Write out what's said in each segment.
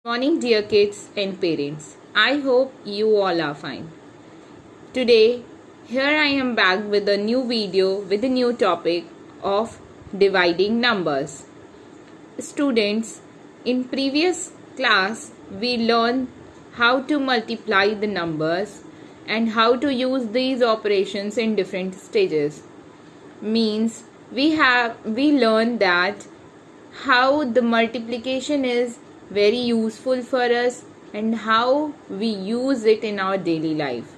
Morning, dear kids and parents. I hope you all are fine. Today, here I am back with a new video with a new topic of dividing numbers. Students, in previous class, we learned how to multiply the numbers and how to use these operations in different stages. Means we learned that how the multiplication is very useful for us and how we use it in our daily life.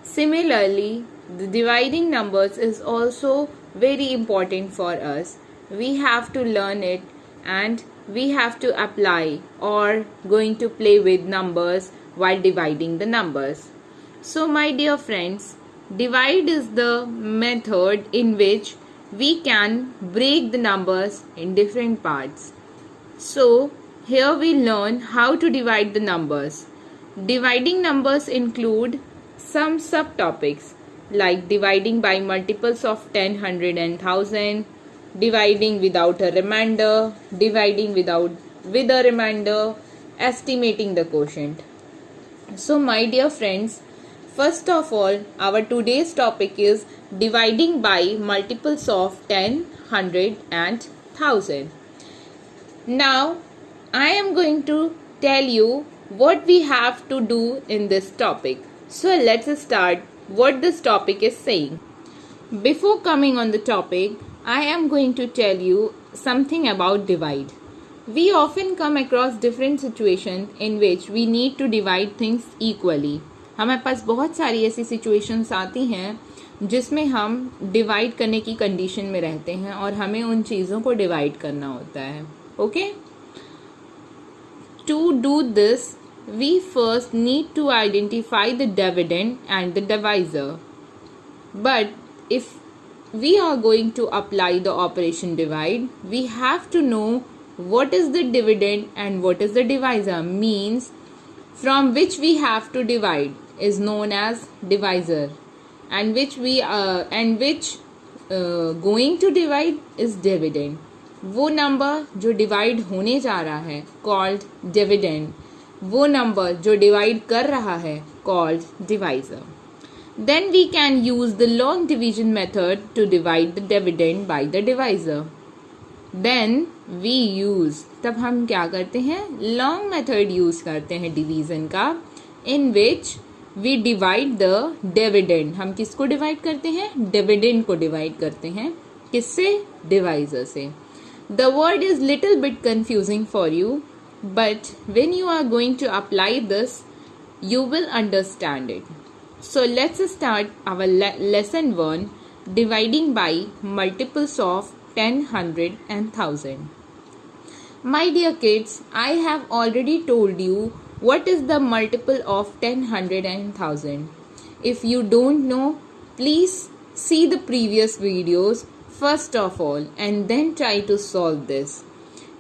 Similarly, the dividing numbers is also very important for us. We have to learn it and we have to apply or going to play with numbers while dividing the numbers. So my dear friends, divide is the method in which we can break the numbers in different parts. So here we learn how to divide the numbers. Dividing numbers include some subtopics like dividing by multiples of 10, 100 and 1000, dividing without a remainder, dividing with a remainder, estimating the quotient. So my dear friends, first of all, our today's topic is dividing by multiples of 10, 100 and 1000. Now, I am going to tell you what we have to do in this topic. So let's start what this topic is saying. Before coming on the topic, I am going to tell you something about divide. We often come across different situations in which we need to divide things equally. हमारे पास बहुत सारी ऐसी situations आती हैं जिसमें हम divide करने की कंडीशन में रहते हैं और हमें उन चीज़ों को डिवाइड करना होता है. Okay? To do this, we first need to identify the dividend and the divisor. But if we are going to apply the operation divide, we have to know what is the dividend and what is the divisor. Means from which we have to divide is known as divisor, and which going to divide is dividend. वो नंबर जो divide होने जा रहा है called dividend, वो नंबर जो डिवाइड कर रहा है called divisor. Then we can use the long division method to divide the dividend by the divisor. Then we use, तब हम क्या करते हैं, लॉन्ग मेथड यूज करते हैं डिवीजन का, in which we divide the dividend. हम किसको डिवाइड करते हैं, डिविडेंड को डिवाइड करते हैं. किससे, डिवाइजर से. The word is little bit confusing for you, but when you are going to apply this, you will understand it. So let's start our lesson 1, dividing by multiples of 10, 100 and 1000. My dear kids, I have already told you what is the multiple of 10, 100 and 1000. If you don't know, please see the previous videos first of all and then try to solve this.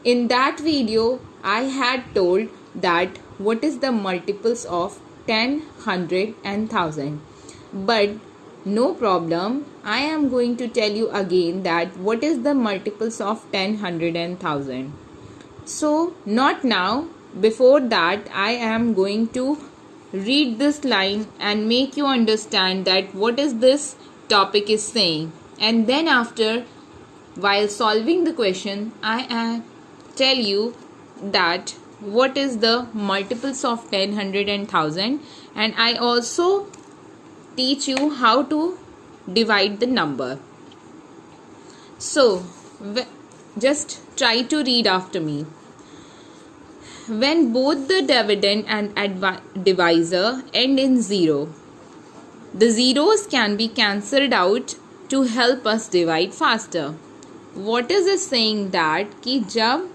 In that video, I had told that what is the multiples of 10, 100 and 1000. But no problem, I am going to tell you again that what is the multiples of 10, 100 and 1000. So not now, before that I am going to read this line and make you understand that what is this topic is saying. And then after, while solving the question, I tell you that what is the multiples of 10, 100 and 1000, and I also teach you how to divide the number. So just try to read after me. When both the dividend and divisor end in 0, the zeros can be cancelled out to help us divide faster. What is it saying that कि जब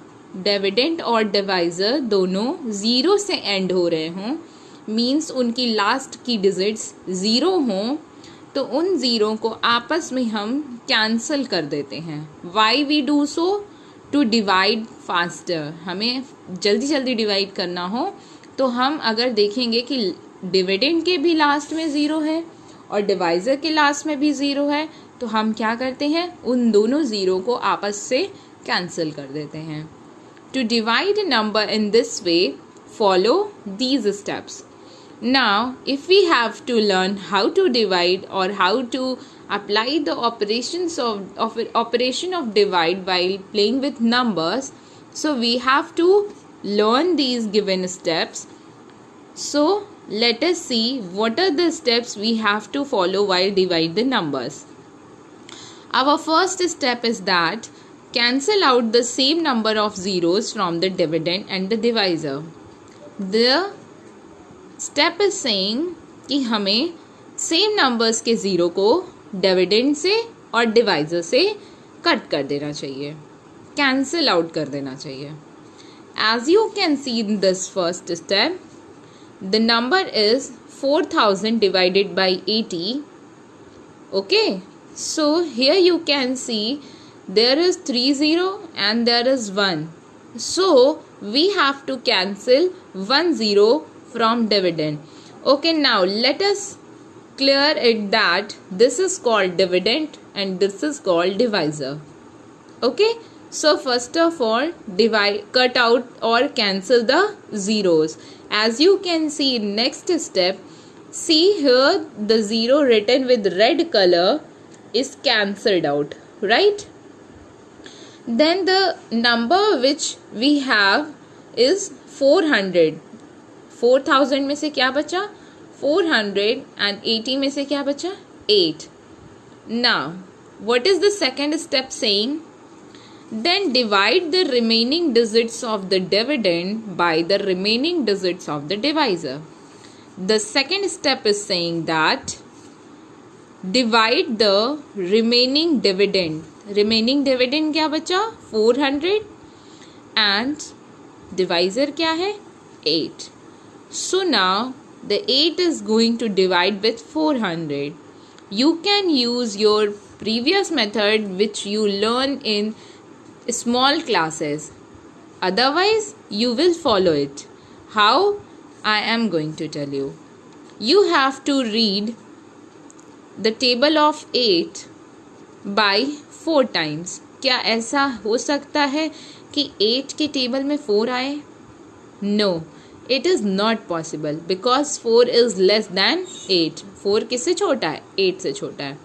dividend और divisor दोनों zero से and हो रहे हों, means उनकी last की डिजिट्स ज़ीरो हों, तो उन ज़ीरो को आपस में हम कैंसल कर देते हैं. Why we do so, to divide faster. हमें जल्दी जल्दी डिवाइड करना हो तो हम अगर देखेंगे कि डिविडेंड के भी लास्ट में ज़ीरो है और डिवाइजर के लास्ट में भी ज़ीरो है, तो हम क्या करते हैं, उन दोनों ज़ीरो को आपस से कैंसिल कर देते हैं. To divide a number in this way, follow these steps. Now, if we have to learn how to divide or how to apply the operation of divide while playing with numbers, so we have to learn these given steps. So let us see what are the steps we have to follow while divide the numbers. Our first step is that cancel out the same number of zeros from the dividend and the divisor. The step is saying कि हमें same numbers के zero को dividend से और divisor से cut कर देना चाहिए, कैंसिल आउट कर देना चाहिए. As you can see in this first step, the number is 4000 divided by 80. Okay, so here you can see there is 30 and there is 1. So we have to cancel 10 from dividend. Okay, now let us clear it that this is called dividend and this is called divisor. Okay, so first of all, cut out or cancel the zeros. As you can see in next step, see here the zero written with red color is cancelled out, right? Then the number which we have is 400. 4000 में से क्या बचा? 480 में से क्या बचा? 8. Now, what is the second step saying? Then divide the remaining digits of the dividend by the remaining digits of the divisor. The second step is saying that divide the remaining dividend. Remaining dividend क्या बचा? 400 and divisor क्या है? 8. So now the 8 is going to divide with 400. You can use your previous method which you learn in small classes. Otherwise, you will follow it. How? I am going to tell you. You have to read the table of 8 by 4 times. क्या ऐसा हो सकता है कि 8 के table में 4 आए? No, it is not possible because 4 is less than 8. 4 किससे छोटा है? 8 से छोटा है.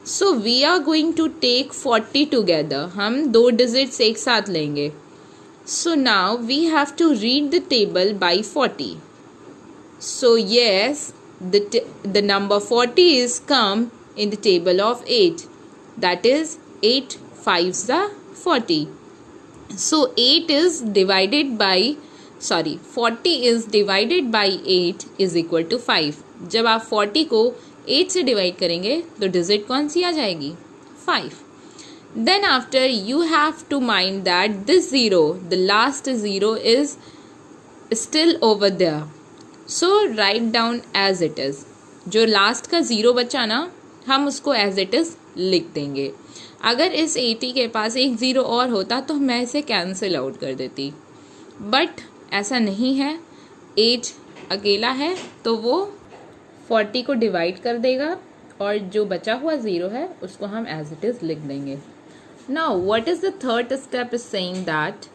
So we are going to take 40 together. हम 2 digits एक साथ लेंगे. So now we have to read the table by 40. So yes, the number 40 is come in the table of 8. That is 8 5s are 40. So 8 is divided by 40 is divided by 8 is equal to 5. जब आप 40 को 8 से divide करेंगे तो digit कौन सी आ जाएगी? 5. Then after you have to mind that this 0, the last 0 is still over there. So write down as it is. जो last का 0 बचा ना, हम उसको as it is लिख देंगे. अगर इस 80 के पास एक 0 और होता तो मैं इसे कैंसिल आउट कर देती, बट ऐसा नहीं है. 8 अकेला है तो वो 40 को डिवाइड कर देगा और जो बचा हुआ 0 है उसको हम एज इट इज़ लिख देंगे. Now what is the third step is saying that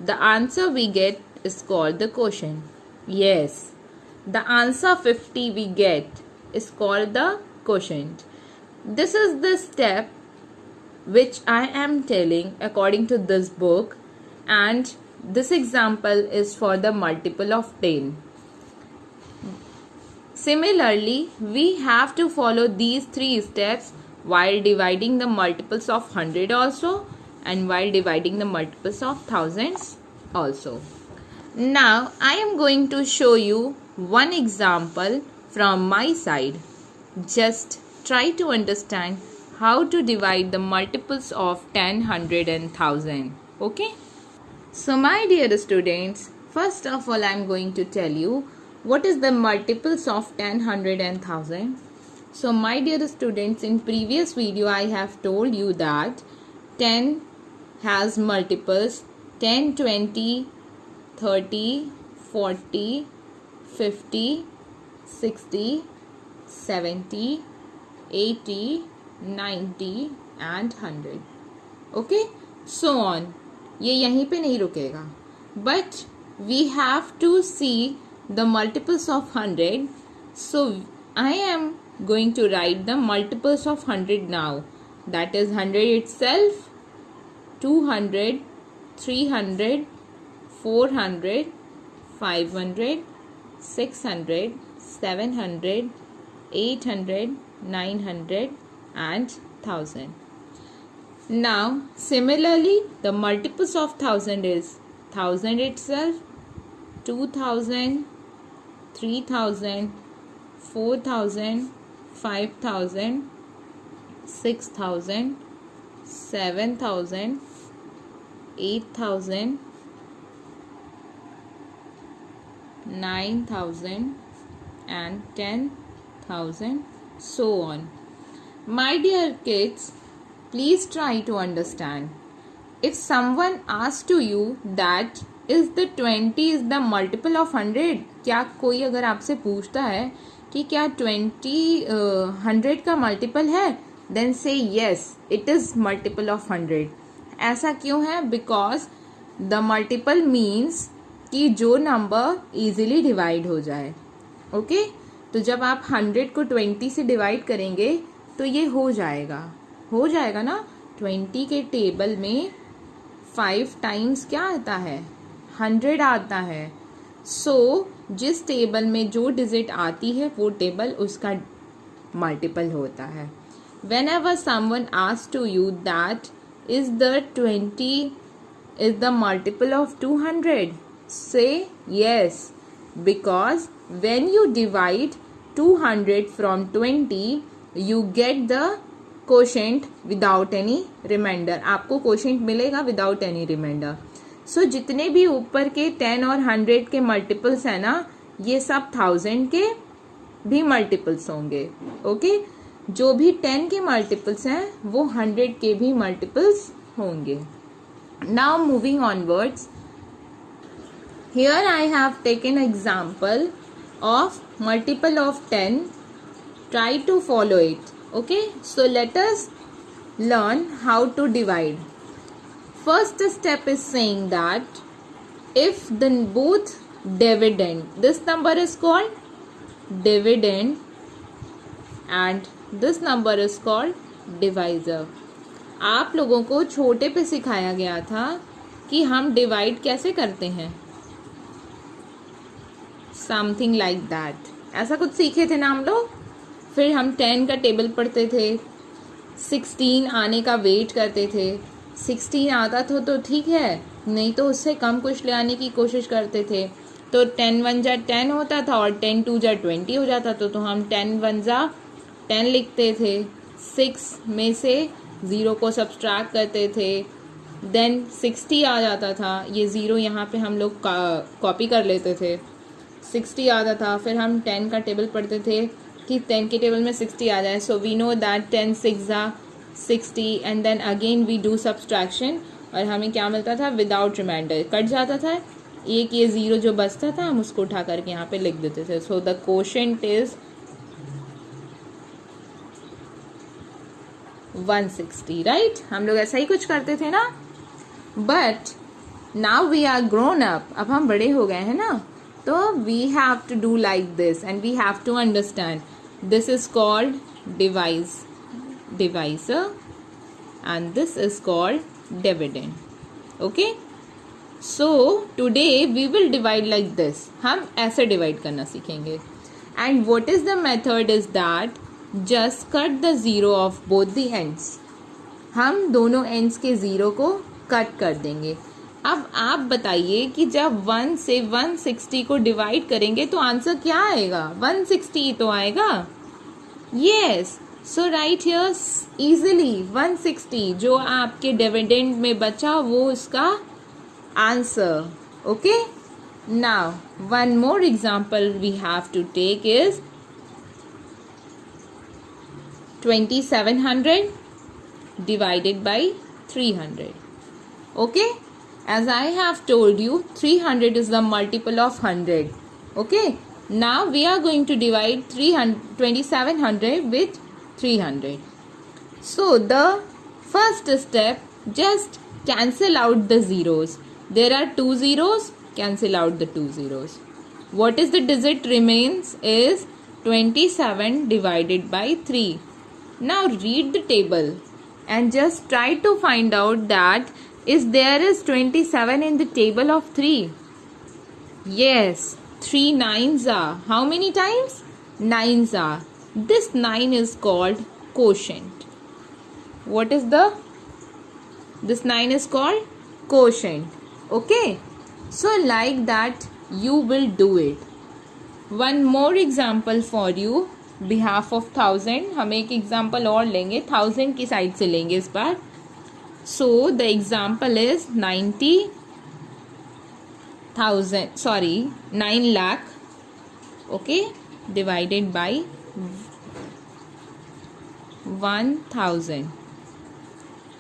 the answer we get is called the quotient. Yes, the answer 50 we get is called the quotient. This is the step which I am telling according to this book, and this example is for the multiple of 10. Similarly, we have to follow these 3 steps while dividing the multiples of 100 also and while dividing the multiples of thousands also. Now I am going to show you one example from my side. Just try to understand how to divide the multiples of 10, 100 and 1000. Okay? So my dear students, first of all I am going to tell you what is the multiples of 10, 100 and 1000. So my dear students, in previous video I have told you that 10 has multiples 10, 20, 30, 40, 50, 60, 70, 80, 90 and 100. Okay, so on. ये यहीं पे नहीं रुकेगा, but we have to see the multiples of 100. So I am going to write the multiples of 100 now. That is 100 itself, 200, 300, 400, 500, 600, 700, 800, 900 and 1000. Now similarly the multiples of 1000 is 1000 itself, 2000, 3000, 4000, 5000, 6000, 7000, 8000, 9000 and 10,000, so on. My dear kids, please try to understand. If someone asks to you that is the 20 is the multiple of 100, क्या कोई अगर आपसे पूछता है कि क्या 20 100 का multiple है, then say yes, it is multiple of 100. ऐसा क्यों है? Because the multiple means कि जो नंबर इजीली डिवाइड हो जाए. ओके तो जब आप 100 को 20 से डिवाइड करेंगे तो ये हो जाएगा ना. 20 के टेबल में 5 टाइम्स क्या आता है? 100 आता है. सो जिस टेबल में जो डिजिट आती है वो टेबल उसका मल्टीपल होता है. Whenever someone asks to you that is the 20 is the multiple of 200, say yes, because when you divide 200 from 20 you get the quotient without any remainder. आपको quotient मिलेगा without any remainder. So जितने भी ऊपर के 10 और 100 के multiples है ना, ये सब 1000 के भी मल्टीपल्स होंगे. ओके जो भी 10 के मल्टीपल्स हैं वो 100 के भी मल्टीपल्स होंगे. Now moving onwards, here I have taken example of multiple of 10. Try to follow it. Okay so let us learn how to divide. First step is saying that if the both dividend, this number is called dividend and this number is called divisor. आप लोगों को छोटे पे सिखाया गया था कि हम डिवाइड कैसे करते हैं, समथिंग लाइक दैट. ऐसा कुछ सीखे थे ना हम लोग. फिर हम 10 का टेबल पढ़ते थे, 16 आने का वेट करते थे. 16 आता था तो ठीक है, नहीं तो उससे कम कुछ ले आने की कोशिश करते थे. तो 10 1 जा 10 होता था और 10 2 जा 20 हो जाता था. तो हम 10 1 जा 10 लिखते थे. 6 में से 0 को सब्सट्रैक्ट करते थे. देन 60 आ जाता था. ये 0 यहाँ पे हम लोग कॉपी कर लेते थे. 60 आता था. फिर हम 10 का टेबल पढ़ते थे कि 10 के टेबल में 60 आ जाए. सो वी नो दैट 10 6 जा 60 and then again we do subtraction और हमें क्या मिलता था? विदाउट रिमाइंडर कट जाता था. एक ये 0 जो बचता था हम उसको उठा करके यहाँ पे लिख देते थे. So the quotient is 160, right. हम लोग ऐसा ही कुछ करते थे ना. But now we are grown up. अब हम बड़े हो गए हैं ना, तो we have to do like this and we have to understand. This is called divisor and this is called dividend. Okay, so today we will divide like this. हम ऐसे डिवाइड करना सीखेंगे. and what is the method is that just cut the zero of both the ends. हम दोनों ends के zero को cut कर देंगे. अब आप बताइए कि जब 1 से 160 को डिवाइड करेंगे तो आंसर क्या आएगा? 160 तो आएगा. Yes, so right here easily 160 जो आपके डिविडेंड में बचा वो उसका आंसर. Okay now one more example we have to take is 2700 divided by 300. Okay, as I have told you 300 is the multiple of 100. Okay, now we are going to divide 2700 with 300. So the first step, just cancel out the zeros. There are 2 zeros, cancel out the 2 zeros. What is the digit remains is 27 divided by 3. Now read the table and just try to find out that there is 27 in the table of 3. Yes, 3 nines are. How many times? 9s are. This 9 is called quotient. What is this 9 is called quotient. Okay. So like that you will do it. One more example for you. Behalf of 1000 हम एक example और लेंगे. 1000 की side से लेंगे इस बार. So the example is 9 lakh, okay, divided by 1000.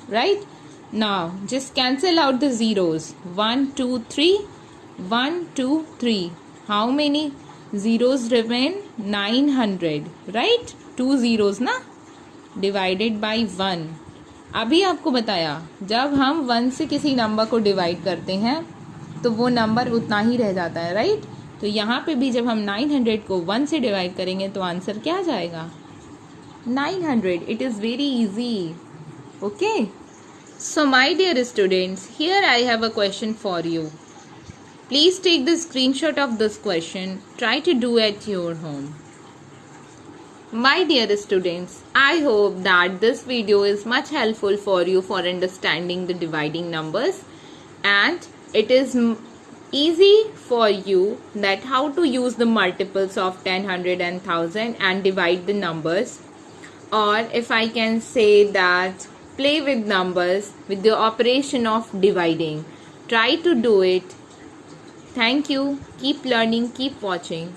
Right? Now just cancel out the zeros. 1 2 3, 1 2 3. How many zeros remain? 900. Right? 2 zeros ना, divided by 1. अभी आपको बताया जब हम 1 से किसी नंबर को डिवाइड करते हैं तो वो नंबर उतना ही रह जाता है. राइट? तो यहाँ पे भी जब हम 900 को 1 से डिवाइड करेंगे तो आंसर क्या आ जाएगा? 900. It is very easy. Okay. So my dear students, here I have a question for you. Please take the screenshot of this question. Try to do at your home. My dear students, I hope that this video is much helpful for you for understanding the dividing numbers, and it is easy for you that how to use the multiples of 10, 100 and 1000 and divide the numbers, or if I can say that play with numbers with the operation of dividing. Try to do it. Thank you. Keep learning, keep watching.